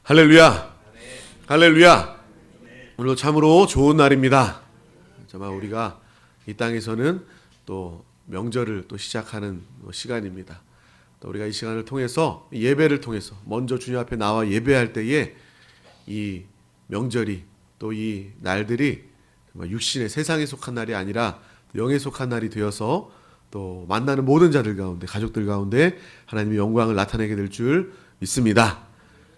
할렐루야! 할렐루야! 오늘 참으로 좋은 날입니다. 정말 우리가 이 땅에서는 또 명절을 또 시작하는 시간입니다. 또 우리가 이 시간을 통해서 예배를 통해서 먼저 주님 앞에 나와 예배할 때에 이 명절이 또 이 날들이 육신의 세상에 속한 날이 아니라 영에 속한 날이 되어서 또 만나는 모든 자들 가운데 가족들 가운데 하나님의 영광을 나타내게 될 줄 믿습니다.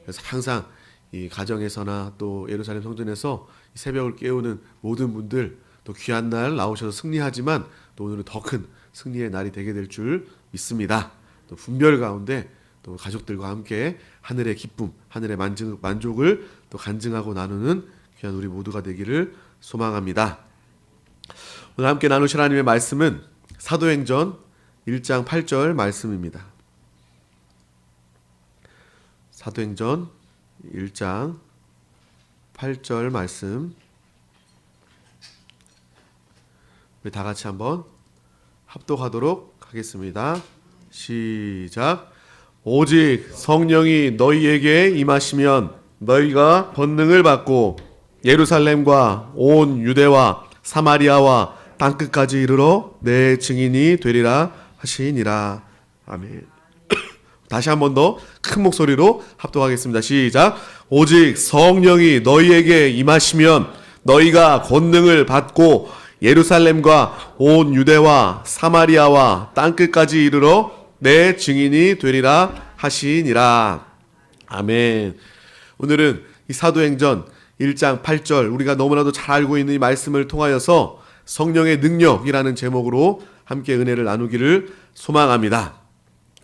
그래서 항상 이 가정에서나 또 예루살렘 성전에서 이 새벽을 깨우는 모든 분들 또 귀한 날 나오셔서 승리하지만 또 오늘은 더 큰 승리의 날이 되게 될 줄 믿습니다. 또 분별 가운데 또 가족들과 함께 하늘의 기쁨, 하늘의 만족을 또 간증하고 나누는 귀한 우리 모두가 되기를 소망합니다. 오늘 함께 나누실 하나님의 말씀은 사도행전 1장 8절 말씀입니다. 사도행전 1장 8절 말씀, 우리 다 같이 한번 합독하도록 하겠습니다. 시작. 오직 성령이 너희에게 임하시면 너희가 권능을 받고 예루살렘과 온 유대와 사마리아와 땅끝까지 이르러 내 증인이 되리라 하시니라. 아멘. 다시 한 번 더 큰 목소리로 합독하겠습니다. 시작. 오직 성령이 너희에게 임하시면 너희가 권능을 받고 예루살렘과 온 유대와 사마리아와 땅끝까지 이르러 내 증인이 되리라 하시니라. 아멘. 오늘은 이 사도행전 1장 8절 우리가 너무나도 잘 알고 있는 이 말씀을 통하여서 성령의 능력이라는 제목으로 함께 은혜를 나누기를 소망합니다.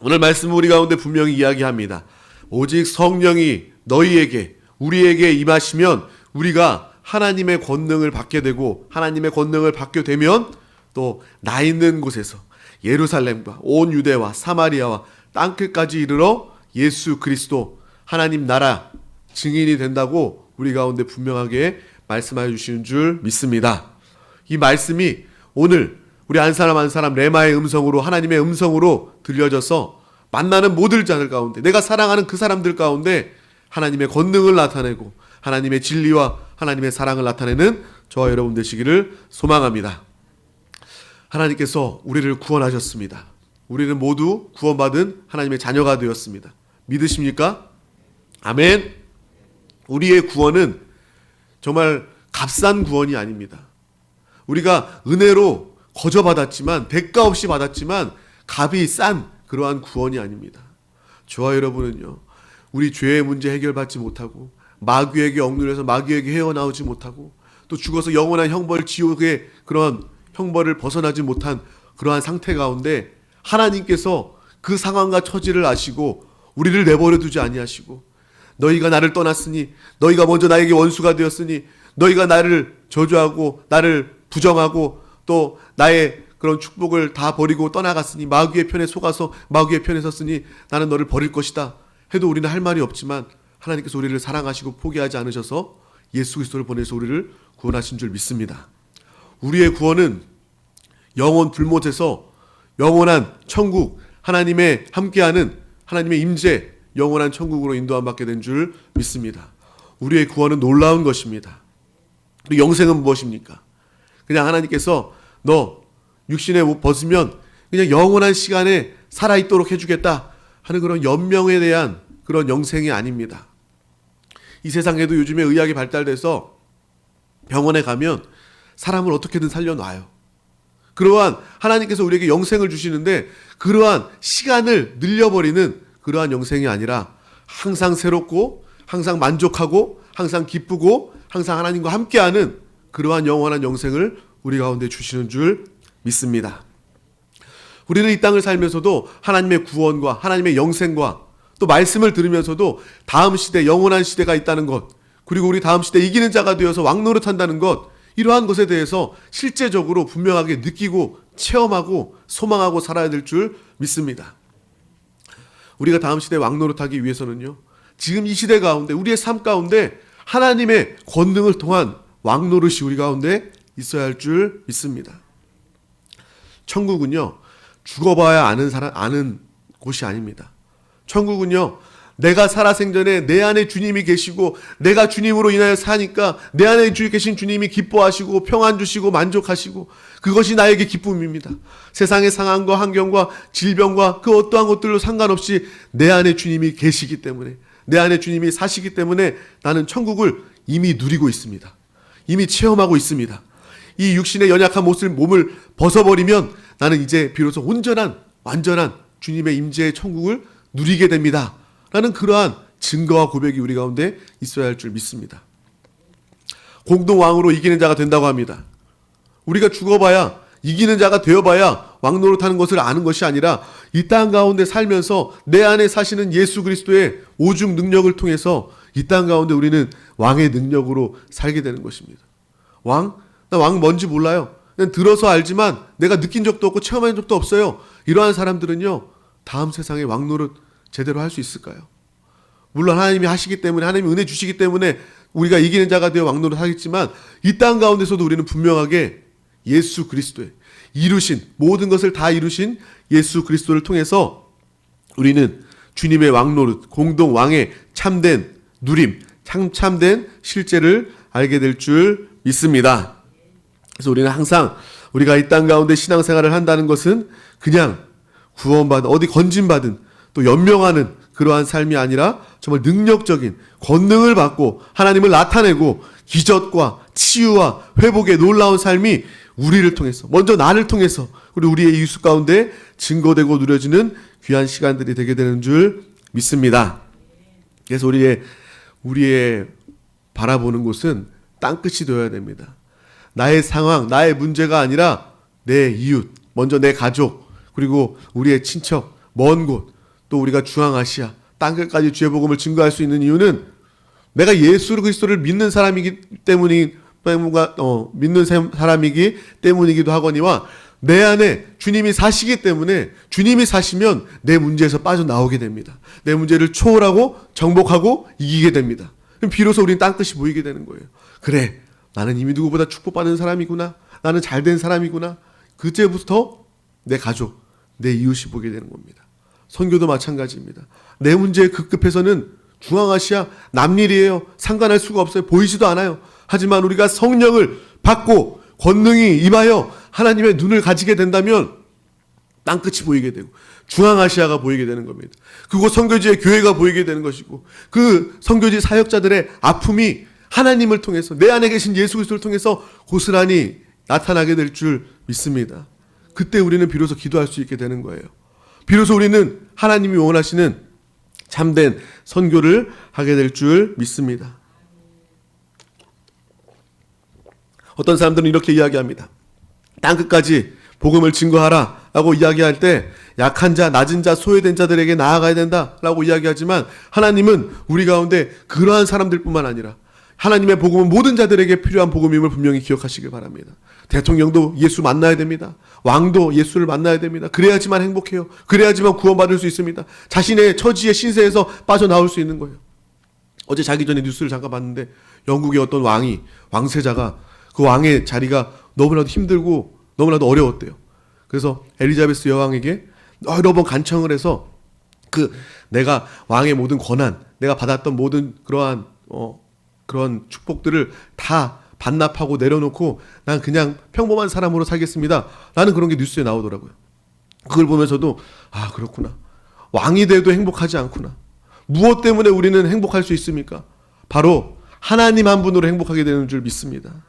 오늘 말씀은 우리 가운데 분명히 이야기합니다. 오직 성령이 너희에게, 우리에게 임하시면 우리가 하나님의 권능을 받게 되고 하나님의 권능을 받게 되면 또 나 있는 곳에서 예루살렘과 온 유대와 사마리아와 땅끝까지 이르러 예수 그리스도 하나님 나라 증인이 된다고 우리 가운데 분명하게 말씀하여 주시는 줄 믿습니다. 이 말씀이 오늘 우리 한 사람 한 사람 레마의 음성으로 하나님의 음성으로 들려져서 만나는 모든 자들 가운데 내가 사랑하는 그 사람들 가운데 하나님의 권능을 나타내고 하나님의 진리와 하나님의 사랑을 나타내는 저와 여러분 되시기를 소망합니다. 하나님께서 우리를 구원하셨습니다. 우리는 모두 구원받은 하나님의 자녀가 되었습니다. 믿으십니까? 아멘. 우리의 구원은 정말 값싼 구원이 아닙니다. 우리가 은혜로 거저 받았지만 대가 없이 받았지만 값이 싼 그러한 구원이 아닙니다. 저와 여러분은요, 우리 죄의 문제 해결받지 못하고 마귀에게 억눌려서 마귀에게 헤어나오지 못하고 또 죽어서 영원한 형벌 지옥의 그런 형벌을 벗어나지 못한 그러한 상태 가운데 하나님께서 그 상황과 처지를 아시고 우리를 내버려 두지 아니하시고 너희가 나를 떠났으니 너희가 먼저 나에게 원수가 되었으니 너희가 나를 저주하고 나를 부정하고 또 나의 그런 축복을 다 버리고 떠나갔으니 마귀의 편에 속아서 마귀의 편에 섰으니 나는 너를 버릴 것이다 해도 우리는 할 말이 없지만 하나님께서 우리를 사랑하시고 포기하지 않으셔서 예수 그리스도를 보내서 우리를 구원하신 줄 믿습니다. 우리의 구원은 영원 불못에서 영원한 천국 하나님의 함께하는 하나님의 임재 영원한 천국으로 인도함 받게 된 줄 믿습니다. 우리의 구원은 놀라운 것입니다. 그리고 영생은 무엇입니까? 그냥 하나님께서 너 육신의 옷 벗으면 그냥 영원한 시간에 살아있도록 해주겠다 하는 그런 연명에 대한 그런 영생이 아닙니다. 이 세상에도 요즘에 의학이 발달돼서 병원에 가면 사람을 어떻게든 살려놔요. 그러한 하나님께서 우리에게 영생을 주시는데 그러한 시간을 늘려버리는 그러한 영생이 아니라 항상 새롭고 항상 만족하고 항상 기쁘고 항상 하나님과 함께하는 그러한 영원한 영생을 우리 가운데 주시는 줄 믿습니다. 우리는 이 땅을 살면서도 하나님의 구원과 하나님의 영생과 또 말씀을 들으면서도 다음 시대 영원한 시대가 있다는 것 그리고 우리 다음 시대 이기는 자가 되어서 왕노릇한다는 것 이러한 것에 대해서 실제적으로 분명하게 느끼고 체험하고 소망하고 살아야 될 줄 믿습니다. 우리가 다음 시대에 왕노릇하기 위해서는요 지금 이 시대 가운데 우리의 삶 가운데 하나님의 권능을 통한 왕노릇이 우리 가운데 있어야 할 줄 믿습니다. 천국은요 죽어봐야 아는 곳이 아닙니다. 천국은요 내가 살아생전에 내 안에 주님이 계시고 내가 주님으로 인하여 사니까 내 안에 계신 주님이 기뻐하시고 평안 주시고 만족하시고 그것이 나에게 기쁨입니다. 세상의 상황과 환경과 질병과 그 어떠한 것들로 상관없이 내 안에 주님이 계시기 때문에, 내 안에 주님이 사시기 때문에 나는 천국을 이미 누리고 있습니다. 이미 체험하고 있습니다. 이 육신의 연약한 몸을 벗어버리면 나는 이제 비로소 온전한 완전한 주님의 임재의 천국을 누리게 됩니다. 라는 그러한 증거와 고백이 우리 가운데 있어야 할 줄 믿습니다. 공동왕으로 이기는 자가 된다고 합니다. 우리가 죽어봐야, 이기는 자가 되어봐야 왕 노릇하는 것을 아는 것이 아니라 이 땅 가운데 살면서 내 안에 사시는 예수 그리스도의 오죽 능력을 통해서 이 땅 가운데 우리는 왕의 능력으로 살게 되는 것입니다. 나 왕 뭔지 몰라요. 그냥 들어서 알지만 내가 느낀 적도 없고 체험한 적도 없어요. 이러한 사람들은요, 다음 세상에 왕 노릇 제대로 할 수 있을까요? 물론 하나님이 하시기 때문에, 하나님이 은혜 주시기 때문에 우리가 이기는 자가 되어 왕 노릇 하겠지만 이 땅 가운데서도 우리는 분명하게 예수 그리스도의 이루신 모든 것을 다 이루신 예수 그리스도를 통해서 우리는 주님의 왕 노릇, 공동 왕의 참된 누림, 참된 실제를 알게 될 줄 믿습니다. 그래서 우리는 항상 우리가 이 땅 가운데 신앙생활을 한다는 것은 그냥 구원받은, 어디 건진받은, 또 연명하는 그러한 삶이 아니라 정말 능력적인 권능을 받고 하나님을 나타내고 기적과 치유와 회복의 놀라운 삶이 우리를 통해서, 먼저 나를 통해서 우리의 이웃 가운데 증거되고 누려지는 귀한 시간들이 되게 되는 줄 믿습니다. 그래서 우리의 바라보는 곳은 땅끝이 되어야 됩니다. 나의 상황, 나의 문제가 아니라 내 이웃, 먼저 내 가족, 그리고 우리의 친척, 먼 곳, 또 우리가 중앙아시아, 땅끝까지 주의 복음을 증거할 수 있는 이유는 내가 예수 그리스도를 믿는 사람이기 때문이기도 하거니와 내 안에 주님이 사시기 때문에 주님이 사시면 내 문제에서 빠져나오게 됩니다. 내 문제를 초월하고 정복하고 이기게 됩니다. 그럼 비로소 우리는 땅끝이 보이게 되는 거예요. 그래, 나는 이미 누구보다 축복받는 사람이구나. 나는 잘된 사람이구나. 그때부터 내 가족, 내 이웃이 보게 되는 겁니다. 선교도 마찬가지입니다. 내 문제에 급급해서는 중앙아시아 남일이에요. 상관할 수가 없어요. 보이지도 않아요. 하지만 우리가 성령을 받고 권능이 임하여 하나님의 눈을 가지게 된다면 땅끝이 보이게 되고 중앙아시아가 보이게 되는 겁니다. 그곳 선교지의 교회가 보이게 되는 것이고 그 선교지 사역자들의 아픔이 하나님을 통해서 내 안에 계신 예수 그리스도를 통해서 고스란히 나타나게 될 줄 믿습니다. 그때 우리는 비로소 기도할 수 있게 되는 거예요. 비로소 우리는 하나님이 원하시는 참된 선교를 하게 될 줄 믿습니다. 어떤 사람들은 이렇게 이야기합니다. 땅끝까지 복음을 증거하라 라고 이야기할 때 약한 자, 낮은 자, 소외된 자들에게 나아가야 된다라고 이야기하지만 하나님은 우리 가운데 그러한 사람들 뿐만 아니라 하나님의 복음은 모든 자들에게 필요한 복음임을 분명히 기억하시길 바랍니다. 대통령도 예수 만나야 됩니다. 왕도 예수를 만나야 됩니다. 그래야지만 행복해요. 그래야지만 구원받을 수 있습니다. 자신의 처지의 신세에서 빠져나올 수 있는 거예요. 어제 자기 전에 뉴스를 잠깐 봤는데 영국의 어떤 왕세자가 그 왕의 자리가 너무나도 힘들고 너무나도 어려웠대요. 그래서 엘리자베스 여왕에게 여러 번 간청을 해서 내가 왕의 모든 권한, 내가 받았던 모든 그런 축복들을 다 반납하고 내려놓고 난 그냥 평범한 사람으로 살겠습니다. 라는 그런 게 뉴스에 나오더라고요. 그걸 보면서도 그렇구나. 왕이 돼도 행복하지 않구나. 무엇 때문에 우리는 행복할 수 있습니까? 바로 하나님 한 분으로 행복하게 되는 줄 믿습니다.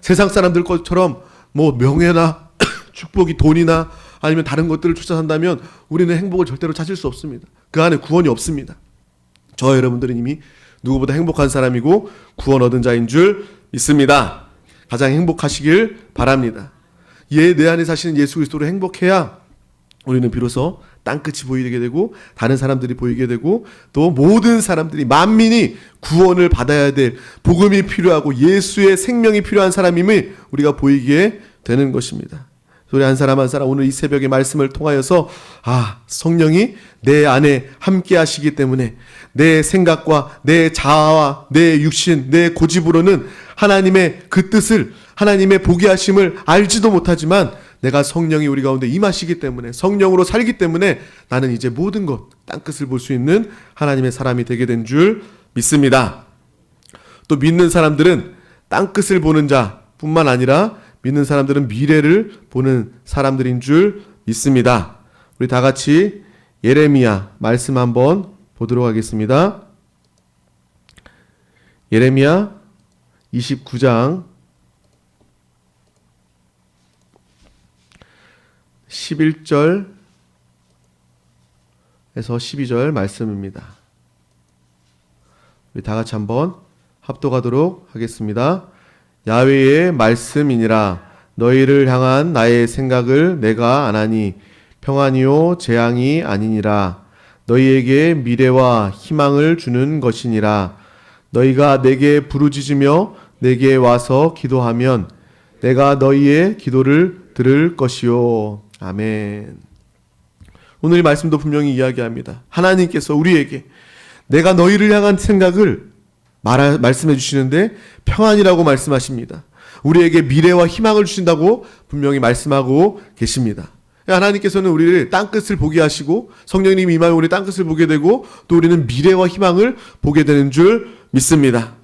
세상 사람들 것처럼 명예나 축복이 돈이나 아니면 다른 것들을 쫓아산다면 우리는 행복을 절대로 찾을 수 없습니다. 그 안에 구원이 없습니다. 저와 여러분들은 이미 누구보다 행복한 사람이고 구원 얻은 자인 줄 믿습니다. 가장 행복하시길 바랍니다. 내 안에 사시는 예수 그리스도로 행복해야 우리는 비로소 땅끝이 보이게 되고 다른 사람들이 보이게 되고 또 모든 사람들이 만민이 구원을 받아야 될 복음이 필요하고 예수의 생명이 필요한 사람임을 우리가 보이게 되는 것입니다. 우리 한 사람 한 사람 오늘 이 새벽의 말씀을 통하여서 성령이 내 안에 함께 하시기 때문에 내 생각과 내 자아와 내 육신, 내 고집으로는 하나님의 그 뜻을, 하나님의 보게 하심을 알지도 못하지만 내가 성령이 우리 가운데 임하시기 때문에, 성령으로 살기 때문에 나는 이제 모든 것, 땅끝을 볼 수 있는 하나님의 사람이 되게 된 줄 믿습니다. 또 믿는 사람들은 땅끝을 보는 자뿐만 아니라 믿는 사람들은 미래를 보는 사람들인 줄 믿습니다. 우리 다 같이 예레미야 말씀 한번 보도록 하겠습니다. 예레미야 29장 11절에서 12절 말씀입니다. 우리 다 같이 한번 합독하도록 하겠습니다. 야훼의 말씀이니라. 너희를 향한 나의 생각을 내가 아나니 평안이요 재앙이 아니니라. 너희에게 미래와 희망을 주는 것이니라. 너희가 내게 부르짖으며 내게 와서 기도하면 내가 너희의 기도를 들을 것이요. 아멘. 오늘 이 말씀도 분명히 이야기합니다. 하나님께서 우리에게 내가 너희를 향한 생각을 말씀해 주시는데 평안이라고 말씀하십니다. 우리에게 미래와 희망을 주신다고 분명히 말씀하고 계십니다. 하나님께서는 우리를 땅끝을 보게 하시고 성령님이 임하여 우리 땅끝을 보게 되고 또 우리는 미래와 희망을 보게 되는 줄 믿습니다.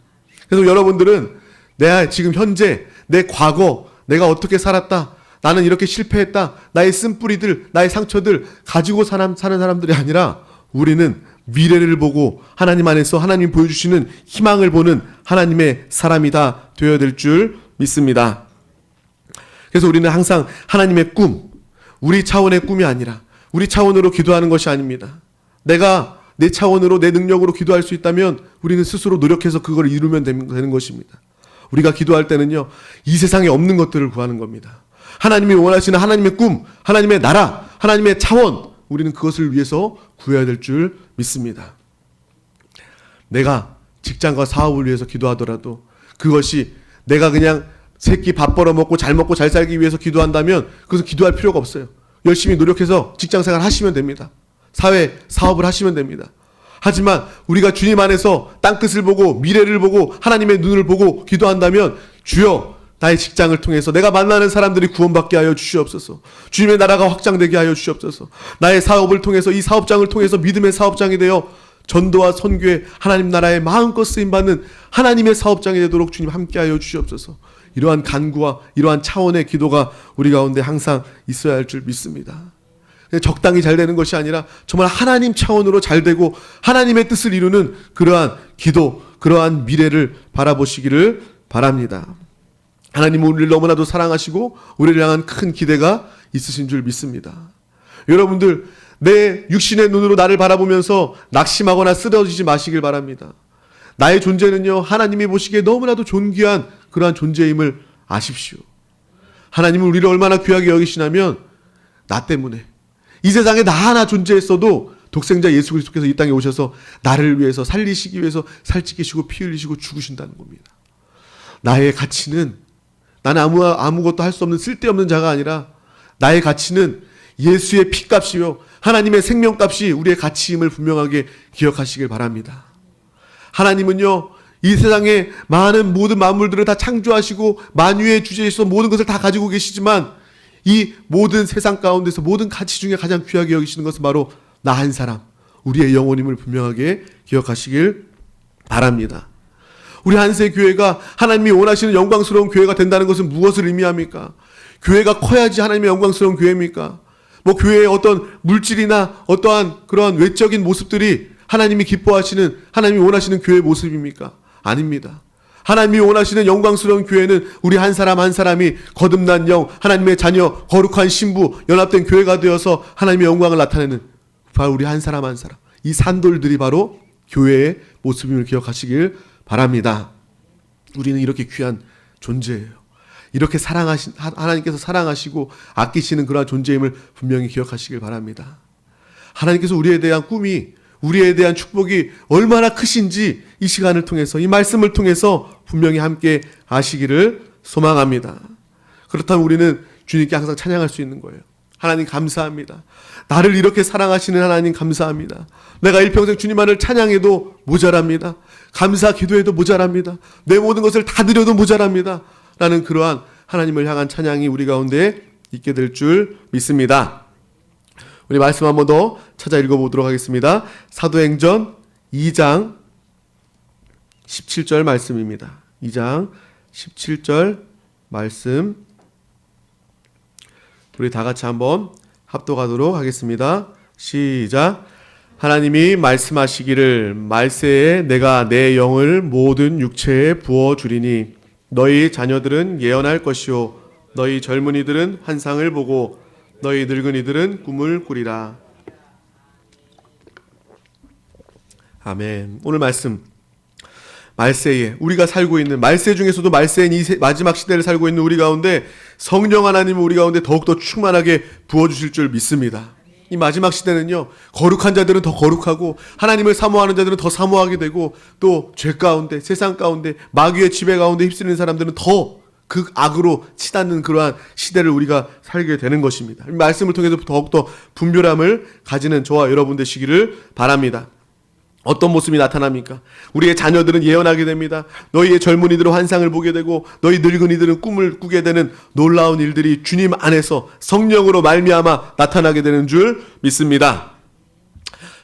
그래서 여러분들은 내가 지금 현재 내 과거 내가 어떻게 살았다, 나는 이렇게 실패했다, 나의 쓴뿌리들, 나의 상처들 가지고 사는 사람들이 아니라 우리는 미래를 보고 하나님 안에서 하나님 보여주시는 희망을 보는 하나님의 사람이 다 되어야 될 줄 믿습니다. 그래서 우리는 항상 하나님의 꿈, 우리 차원의 꿈이 아니라 우리 차원으로 기도하는 것이 아닙니다. 내가 내 차원으로 내 능력으로 기도할 수 있다면 우리는 스스로 노력해서 그걸 이루면 되는 것입니다. 우리가 기도할 때는요, 이 세상에 없는 것들을 구하는 겁니다. 하나님이 원하시는 하나님의 꿈, 하나님의 나라, 하나님의 차원, 우리는 그것을 위해서 구해야 될 줄 믿습니다. 내가 직장과 사업을 위해서 기도하더라도 그것이 내가 그냥 새끼 밥 벌어먹고 잘 먹고 잘 살기 위해서 기도한다면 그것은 기도할 필요가 없어요. 열심히 노력해서 직장생활 하시면 됩니다. 사회, 사업을 하시면 됩니다. 하지만 우리가 주님 안에서 땅끝을 보고 미래를 보고 하나님의 눈을 보고 기도한다면 주여 나의 직장을 통해서 내가 만나는 사람들이 구원받게 하여 주시옵소서. 주님의 나라가 확장되게 하여 주시옵소서. 나의 사업을 통해서 이 사업장을 통해서 믿음의 사업장이 되어 전도와 선교에 하나님 나라에 마음껏 쓰임받는 하나님의 사업장이 되도록 주님 함께하여 주시옵소서. 이러한 간구와 이러한 차원의 기도가 우리 가운데 항상 있어야 할 줄 믿습니다. 적당히 잘 되는 것이 아니라 정말 하나님 차원으로 잘 되고 하나님의 뜻을 이루는 그러한 기도, 그러한 미래를 바라보시기를 바랍니다. 하나님은 우리를 너무나도 사랑하시고 우리를 향한 큰 기대가 있으신 줄 믿습니다. 여러분들, 내 육신의 눈으로 나를 바라보면서 낙심하거나 쓰러지지 마시길 바랍니다. 나의 존재는요, 하나님이 보시기에 너무나도 존귀한 그러한 존재임을 아십시오. 하나님은 우리를 얼마나 귀하게 여기시냐면 나 때문에 이 세상에 나 하나 존재했어도 독생자 예수 그리스도께서 이 땅에 오셔서 나를 위해서 살리시기 위해서 살찌기시고 피 흘리시고 죽으신다는 겁니다. 나의 가치는, 나는 아무것도 할 수 없는 쓸데없는 자가 아니라 나의 가치는 예수의 피값이요 하나님의 생명값이 우리의 가치임을 분명하게 기억하시길 바랍니다. 하나님은요, 이 세상에 많은 모든 만물들을 다 창조하시고 만유의 주제에서 모든 것을 다 가지고 계시지만 이 모든 세상 가운데서 모든 가치 중에 가장 귀하게 여기시는 것은 바로 나 한 사람, 우리의 영혼임을 분명하게 기억하시길 바랍니다. 우리 한세교회가 하나님이 원하시는 영광스러운 교회가 된다는 것은 무엇을 의미합니까? 교회가 커야지 하나님의 영광스러운 교회입니까? 교회의 어떤 물질이나 어떠한 그러한 외적인 모습들이 하나님이 기뻐하시는, 하나님이 원하시는 교회의 모습입니까? 아닙니다. 하나님이 원하시는 영광스러운 교회는 우리 한 사람 한 사람이 거듭난 영, 하나님의 자녀, 거룩한 신부, 연합된 교회가 되어서 하나님의 영광을 나타내는 바로 우리 한 사람 한 사람, 이 산돌들이 바로 교회의 모습임을 기억하시길 바랍니다. 우리는 이렇게 귀한 존재예요. 이렇게 하나님께서 사랑하시고 아끼시는 그러한 존재임을 분명히 기억하시길 바랍니다. 하나님께서 우리에 대한 꿈이, 우리에 대한 축복이 얼마나 크신지 이 시간을 통해서, 이 말씀을 통해서 분명히 함께 아시기를 소망합니다. 그렇다면 우리는 주님께 항상 찬양할 수 있는 거예요. 하나님 감사합니다. 나를 이렇게 사랑하시는 하나님 감사합니다. 내가 일평생 주님 안을 찬양해도 모자랍니다. 감사 기도해도 모자랍니다. 내 모든 것을 다 드려도 모자랍니다. 라는 그러한 하나님을 향한 찬양이 우리 가운데 있게 될 줄 믿습니다. 우리 말씀 한 번 더 찾아 읽어보도록 하겠습니다. 사도행전 2장 17절 말씀입니다. 2장 17절 말씀 우리 다 같이 한번 합독하도록 하겠습니다. 시작. 하나님이 말씀하시기를 말세에 내가 내 영을 모든 육체에 부어주리니 너희 자녀들은 예언할 것이요 너희 젊은이들은 환상을 보고 너희 늙은이들은 꿈을 꾸리라. 아멘. 오늘 말씀 말세에 우리가 살고 있는 말세 중에서도 말세인 이 마지막 시대를 살고 있는 우리 가운데 성령 하나님은 우리 가운데 더욱더 충만하게 부어주실 줄 믿습니다. 이 마지막 시대는요, 거룩한 자들은 더 거룩하고 하나님을 사모하는 자들은 더 사모하게 되고 또 죄 가운데 세상 가운데 마귀의 지배 가운데 휩쓸리는 사람들은 더 그 악으로 치닫는 그러한 시대를 우리가 살게 되는 것입니다. 이 말씀을 통해서 더욱더 분별함을 가지는 저와 여러분 되시기를 바랍니다. 어떤 모습이 나타납니까? 우리의 자녀들은 예언하게 됩니다. 너희의 젊은이들은 환상을 보게 되고 너희 늙은이들은 꿈을 꾸게 되는 놀라운 일들이 주님 안에서 성령으로 말미암아 나타나게 되는 줄 믿습니다.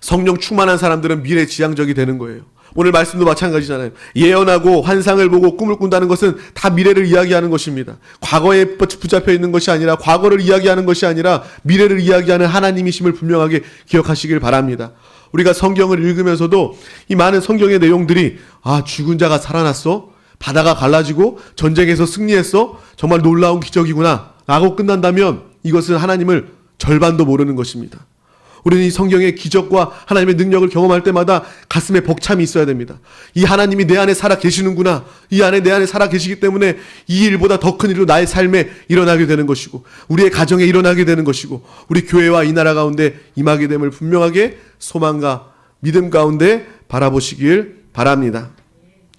성령 충만한 사람들은 미래지향적이 되는 거예요. 오늘 말씀도 마찬가지잖아요. 예언하고 환상을 보고 꿈을 꾼다는 것은 다 미래를 이야기하는 것입니다. 과거에 붙잡혀 있는 것이 아니라 과거를 이야기하는 것이 아니라 미래를 이야기하는 하나님이심을 분명하게 기억하시길 바랍니다. 우리가 성경을 읽으면서도 이 많은 성경의 내용들이 죽은 자가 살아났어? 바다가 갈라지고 전쟁에서 승리했어? 정말 놀라운 기적이구나 라고 끝난다면 이것은 하나님을 절반도 모르는 것입니다. 우리는 이 성경의 기적과 하나님의 능력을 경험할 때마다 가슴에 벅참이 있어야 됩니다. 이 하나님이 내 안에 살아 계시는구나. 이 안에 내 안에 살아 계시기 때문에 이 일보다 더 큰 일로 나의 삶에 일어나게 되는 것이고 우리의 가정에 일어나게 되는 것이고 우리 교회와 이 나라 가운데 임하게 됨을 분명하게 소망과 믿음 가운데 바라보시길 바랍니다.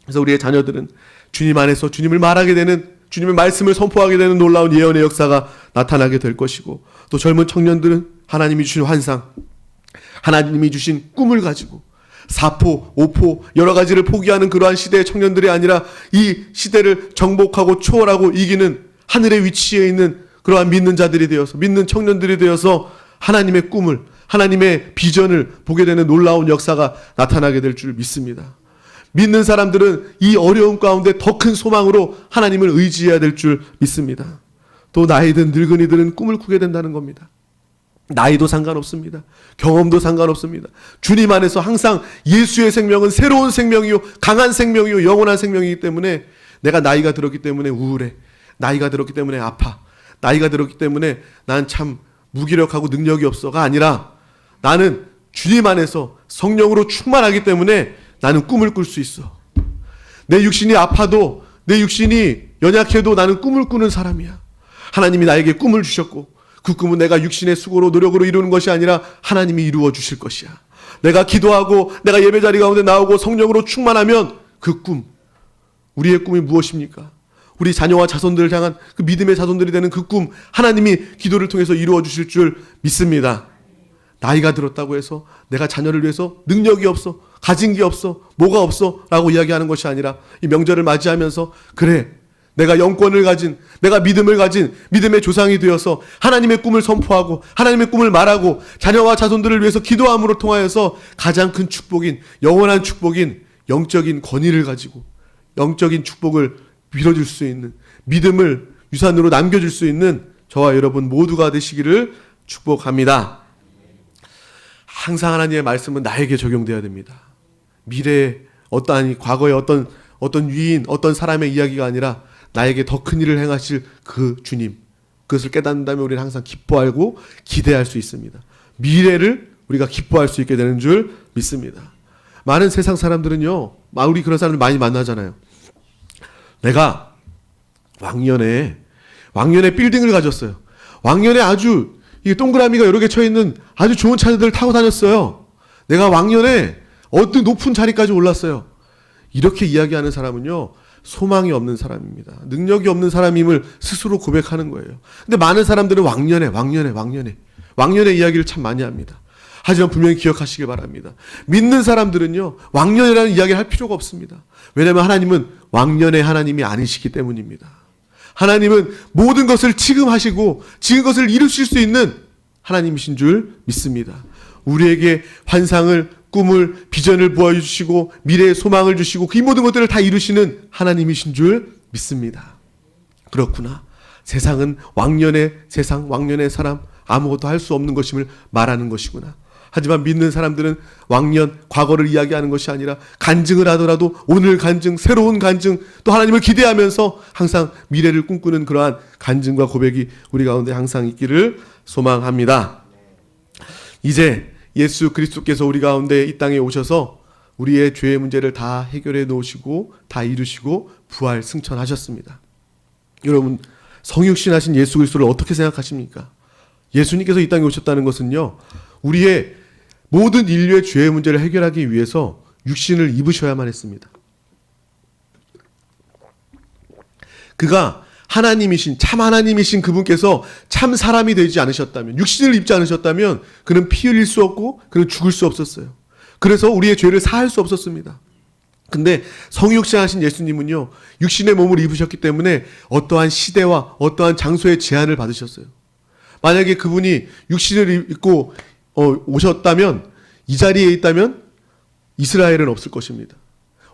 그래서 우리의 자녀들은 주님 안에서 주님을 말하게 되는 주님의 말씀을 선포하게 되는 놀라운 예언의 역사가 나타나게 될 것이고 또 젊은 청년들은 하나님이 주신 환상, 하나님이 주신 꿈을 가지고 사포, 오포 여러 가지를 포기하는 그러한 시대의 청년들이 아니라 이 시대를 정복하고 초월하고 이기는 하늘의 위치에 있는 그러한 믿는 자들이 되어서 믿는 청년들이 되어서 하나님의 꿈을 하나님의 비전을 보게 되는 놀라운 역사가 나타나게 될 줄 믿습니다. 믿는 사람들은 이 어려움 가운데 더 큰 소망으로 하나님을 의지해야 될 줄 믿습니다. 또 나이든 늙은이들은 꿈을 꾸게 된다는 겁니다. 나이도 상관없습니다. 경험도 상관없습니다. 주님 안에서 항상 예수의 생명은 새로운 생명이요 강한 생명이요 영원한 생명이기 때문에 내가 나이가 들었기 때문에 우울해. 나이가 들었기 때문에 아파. 나이가 들었기 때문에 난 참 무기력하고 능력이 없어가 아니라 나는 주님 안에서 성령으로 충만하기 때문에 나는 꿈을 꿀 수 있어. 내 육신이 아파도 내 육신이 연약해도 나는 꿈을 꾸는 사람이야. 하나님이 나에게 꿈을 주셨고 그 꿈은 내가 육신의 수고로 노력으로 이루는 것이 아니라 하나님이 이루어 주실 것이야. 내가 기도하고 내가 예배자리 가운데 나오고 성령으로 충만하면 그 꿈, 우리의 꿈이 무엇입니까? 우리 자녀와 자손들을 향한 그 믿음의 자손들이 되는 그 꿈 하나님이 기도를 통해서 이루어 주실 줄 믿습니다. 나이가 들었다고 해서 내가 자녀를 위해서 능력이 없어, 가진 게 없어, 뭐가 없어 라고 이야기하는 것이 아니라 이 명절을 맞이하면서 그래 내가 영권을 가진 내가 믿음을 가진 믿음의 조상이 되어서 하나님의 꿈을 선포하고 하나님의 꿈을 말하고 자녀와 자손들을 위해서 기도함으로 통하여서 가장 큰 축복인 영원한 축복인 영적인 권위를 가지고 영적인 축복을 빌어줄 수 있는 믿음을 유산으로 남겨줄 수 있는 저와 여러분 모두가 되시기를 축복합니다. 항상 하나님의 말씀은 나에게 적용되어야 됩니다. 미래에 과거의 어떤 위인, 어떤 사람의 이야기가 아니라 나에게 더 큰 일을 행하실 그 주님, 그것을 깨닫는다면 우리는 항상 기뻐하고 기대할 수 있습니다. 미래를 우리가 기뻐할 수 있게 되는 줄 믿습니다. 많은 세상 사람들은요, 우리 그런 사람들 많이 만나잖아요. 내가 왕년에 빌딩을 가졌어요. 왕년에 아주 이게 동그라미가 여러 개 쳐있는 아주 좋은 차들을 타고 다녔어요. 내가 왕년에 어떤 높은 자리까지 올랐어요. 이렇게 이야기하는 사람은요, 소망이 없는 사람입니다. 능력이 없는 사람임을 스스로 고백하는 거예요. 근데 많은 사람들은 왕년의 이야기를 참 많이 합니다. 하지만 분명히 기억하시길 바랍니다. 믿는 사람들은요, 왕년이라는 이야기를 할 필요가 없습니다. 왜냐하면 하나님은 왕년의 하나님이 아니시기 때문입니다. 하나님은 모든 것을 지금 하시고 지금 것을 이루실 수 있는 하나님이신 줄 믿습니다. 우리에게 환상을, 꿈을, 비전을 보여주시고 미래의 소망을 주시고 그 모든 것들을 다 이루시는 하나님이신 줄 믿습니다. 그렇구나. 세상은 왕년의 세상, 왕년의 사람, 아무것도 할 수 없는 것임을 말하는 것이구나. 하지만 믿는 사람들은 왕년, 과거를 이야기하는 것이 아니라 간증을 하더라도 오늘 간증, 새로운 간증, 또 하나님을 기대하면서 항상 미래를 꿈꾸는 그러한 간증과 고백이 우리 가운데 항상 있기를 소망합니다. 이제 예수 그리스도께서 우리 가운데 이 땅에 오셔서 우리의 죄의 문제를 다 해결해 놓으시고 다 이루시고 부활 승천하셨습니다. 여러분, 성육신하신 예수 그리스도를 어떻게 생각하십니까? 예수님께서 이 땅에 오셨다는 것은요, 우리의 모든 인류의 죄의 문제를 해결하기 위해서 육신을 입으셔야만 했습니다. 그가 하나님이신, 참 하나님이신 그분께서 참 사람이 되지 않으셨다면, 육신을 입지 않으셨다면 그는 피 흘릴 수 없고 그는 죽을 수 없었어요. 그래서 우리의 죄를 사할 수 없었습니다. 근데 성육신하신 예수님은요, 육신의 몸을 입으셨기 때문에 어떠한 시대와 어떠한 장소의 제한을 받으셨어요. 만약에 그분이 육신을 입고 오셨다면, 이 자리에 있다면 이스라엘은 없을 것입니다.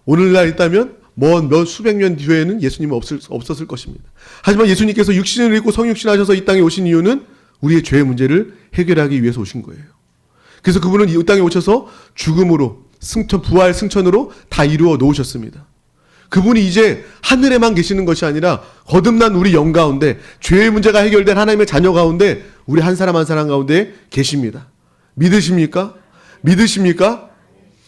오늘날 있다면 몇 수백 년 뒤에는 예수님은 없었을 것입니다. 하지만 예수님께서 육신을 입고 성육신하셔서 이 땅에 오신 이유는 우리의 죄의 문제를 해결하기 위해서 오신 거예요. 그래서 그분은 이 땅에 오셔서 죽음으로, 부활 승천으로 다 이루어 놓으셨습니다. 그분이 이제 하늘에만 계시는 것이 아니라 거듭난 우리 영 가운데, 죄의 문제가 해결된 하나님의 자녀 가운데 우리 한 사람 한 사람 가운데 계십니다. 믿으십니까? 믿으십니까?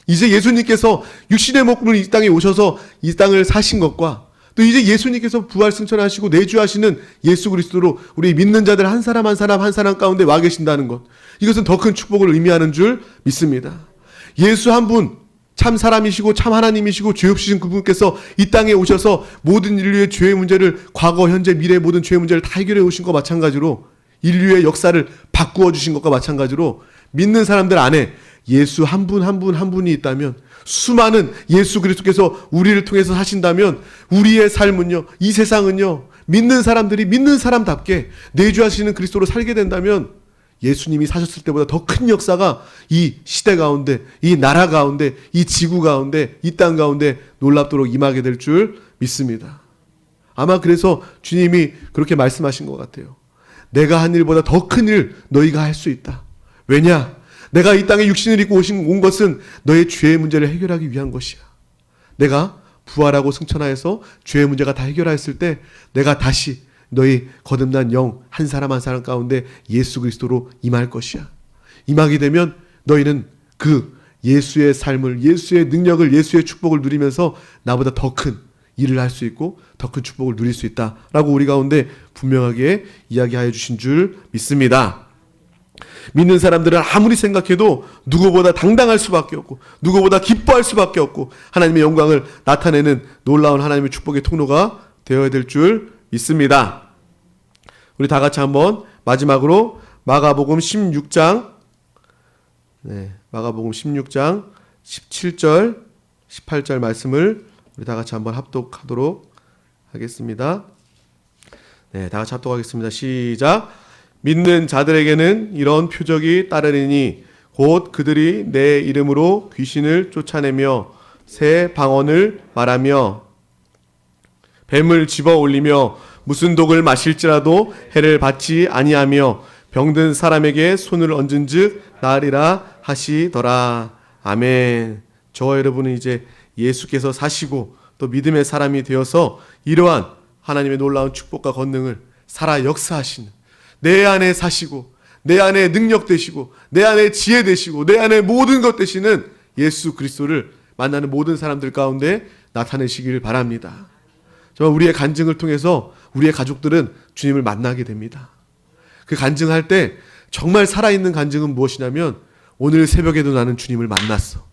이제 예수님께서 육신의 몸으로 이 땅에 오셔서 이 땅을 사신 것과 또 이제 예수님께서 부활 승천하시고 내주하시는 예수 그리스도로 우리 믿는 자들 한 사람 한 사람 한 사람 가운데 와 계신다는 것, 이것은 더 큰 축복을 의미하는 줄 믿습니다. 예수 한 분, 참 사람이시고 참 하나님이시고 죄 없으신 그분께서 이 땅에 오셔서 모든 인류의 죄의 문제를, 과거, 현재, 미래의 모든 죄의 문제를 다 해결해 오신 것과 마찬가지로, 인류의 역사를 바꾸어 주신 것과 마찬가지로 믿는 사람들 안에 예수 한 분 한 분 한 분이 있다면, 수많은 예수 그리스도께서 우리를 통해서 사신다면 우리의 삶은요, 이 세상은요, 믿는 사람들이 믿는 사람답게 내주하시는 그리스도로 살게 된다면 예수님이 사셨을 때보다 더 큰 역사가 이 시대 가운데, 이 나라 가운데, 이 지구 가운데, 이 땅 가운데 놀랍도록 임하게 될 줄 믿습니다. 아마 그래서 주님이 그렇게 말씀하신 것 같아요. 내가 한 일보다 더 큰 일 너희가 할 수 있다. 왜냐? 내가 이 땅에 육신을 입고 온 것은 너의 죄의 문제를 해결하기 위한 것이야. 내가 부활하고 승천하여서 죄의 문제가 다 해결하였을 때 내가 다시 너희 거듭난 영 한 사람 한 사람 가운데 예수 그리스도로 임할 것이야. 임하게 되면 너희는 그 예수의 삶을, 예수의 능력을, 예수의 축복을 누리면서 나보다 더 큰 일을 할 수 있고 더 큰 축복을 누릴 수 있다라고 우리 가운데 분명하게 이야기하여 주신 줄 믿습니다. 믿는 사람들은 아무리 생각해도 누구보다 당당할 수밖에 없고 누구보다 기뻐할 수밖에 없고 하나님의 영광을 나타내는 놀라운 하나님의 축복의 통로가 되어야 될 줄 믿습니다. 우리 다 같이 한번 마지막으로 마가복음 16장, 마가복음 16장 17절 18절 말씀을 우리 다 같이 한번 합독하도록 하겠습니다. 다 같이 합독하겠습니다. 시작. 믿는 자들에게는 이런 표적이 따르리니 곧 그들이 내 이름으로 귀신을 쫓아내며 새 방언을 말하며 뱀을 집어 올리며 무슨 독을 마실지라도 해를 받지 아니하며 병든 사람에게 손을 얹은즉 나으리라 하시더라. 아멘. 저와 여러분은 이제 예수께서 사시고 또 믿음의 사람이 되어서 이러한 하나님의 놀라운 축복과 권능을 살아 역사하시는, 내 안에 사시고 내 안에 능력 되시고 내 안에 지혜 되시고 내 안에 모든 것 되시는 예수 그리스도를 만나는 모든 사람들 가운데 나타내시길 바랍니다. 정말 우리의 간증을 통해서 우리의 가족들은 주님을 만나게 됩니다. 그 간증할 때 정말 살아있는 간증은 무엇이냐면, 오늘 새벽에도 나는 주님을 만났어.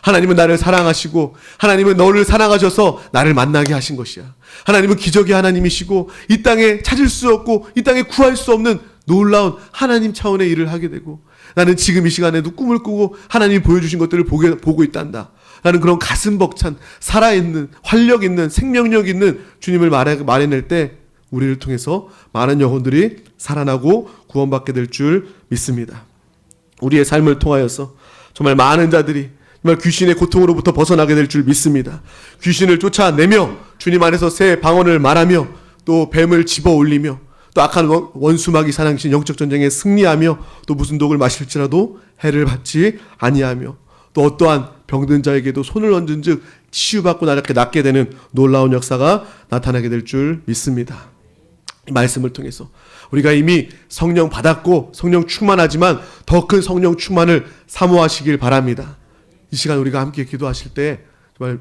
하나님은 나를 사랑하시고 하나님은 너를 사랑하셔서 나를 만나게 하신 것이야. 하나님은 기적의 하나님이시고 이 땅에 찾을 수 없고 이 땅에 구할 수 없는 놀라운 하나님 차원의 일을 하게 되고, 나는 지금 이 시간에도 꿈을 꾸고 하나님이 보여주신 것들을 보고 있단다. 나는 그런 가슴 벅찬 살아있는 활력 있는 생명력 있는 주님을 말해낼 때 우리를 통해서 많은 영혼들이 살아나고 구원받게 될 줄 믿습니다. 우리의 삶을 통하여서 정말 많은 자들이 정말 귀신의 고통으로부터 벗어나게 될 줄 믿습니다. 귀신을 쫓아내며 주님 안에서 새 방언을 말하며 또 뱀을 집어 올리며 또 악한 원수마귀 사냥신 영적 전쟁에 승리하며 또 무슨 독을 마실지라도 해를 받지 아니하며 또 어떠한 병든 자에게도 손을 얹은 즉 치유받고 나렇게 낫게 되는 놀라운 역사가 나타나게 될 줄 믿습니다. 이 말씀을 통해서 우리가 이미 성령 받았고 성령 충만하지만 더 큰 성령 충만을 사모하시길 바랍니다. 이 시간 우리가 함께 기도하실 때 정말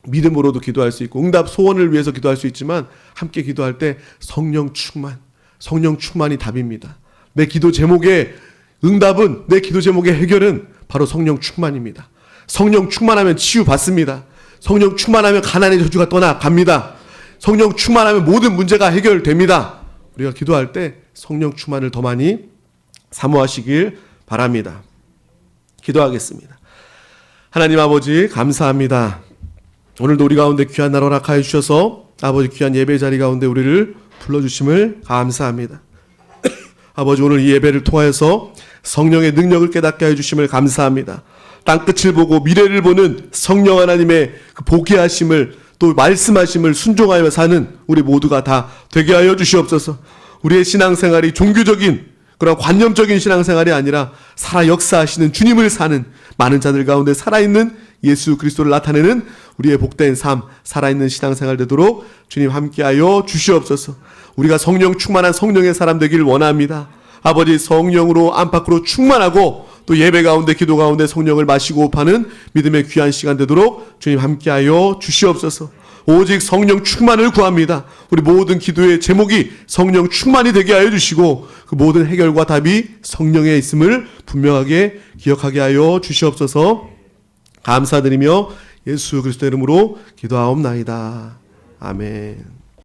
믿음으로도 기도할 수 있고 응답 소원을 위해서 기도할 수 있지만 함께 기도할 때 성령 충만이 답입니다. 내 기도 제목의 응답은 내 기도 제목의 해결은 바로 성령 충만입니다. 성령 충만하면 치유 받습니다. 성령 충만하면 가난의 저주가 떠나갑니다. 성령 충만하면 모든 문제가 해결됩니다. 우리가 기도할 때 성령 충만을 더 많이 사모하시길 바랍니다. 기도하겠습니다. 하나님 아버지 감사합니다. 오늘도 우리 가운데 귀한 날 허락하여 주셔서 아버지 귀한 예배 자리 가운데 우리를 불러주심을 감사합니다. 아버지 오늘 이 예배를 통하여서 성령의 능력을 깨닫게 해주심을 감사합니다. 땅끝을 보고 미래를 보는 성령 하나님의 그 보게 하심을 또 말씀하심을 순종하여 사는 우리 모두가 다 되게 하여 주시옵소서. 우리의 신앙생활이 종교적인 그런 관념적인 신앙생활이 아니라 살아 역사하시는 주님을 사는 많은 자들 가운데 살아있는 예수 그리스도를 나타내는 우리의 복된 삶, 살아있는 신앙생활 되도록 주님 함께하여 주시옵소서. 우리가 성령 충만한 성령의 사람 되길 원합니다. 아버지 성령으로 안팎으로 충만하고 또 예배 가운데 기도 가운데 성령을 마시고 파는 믿음의 귀한 시간 되도록 주님 함께하여 주시옵소서. 오직 성령 충만을 구합니다. 우리 모든 기도의 제목이 성령 충만이 되게 하여 주시고 그 모든 해결과 답이 성령에 있음을 분명하게 기억하게 하여 주시옵소서. 감사드리며 예수 그리스도 이름으로 기도하옵나이다. 아멘.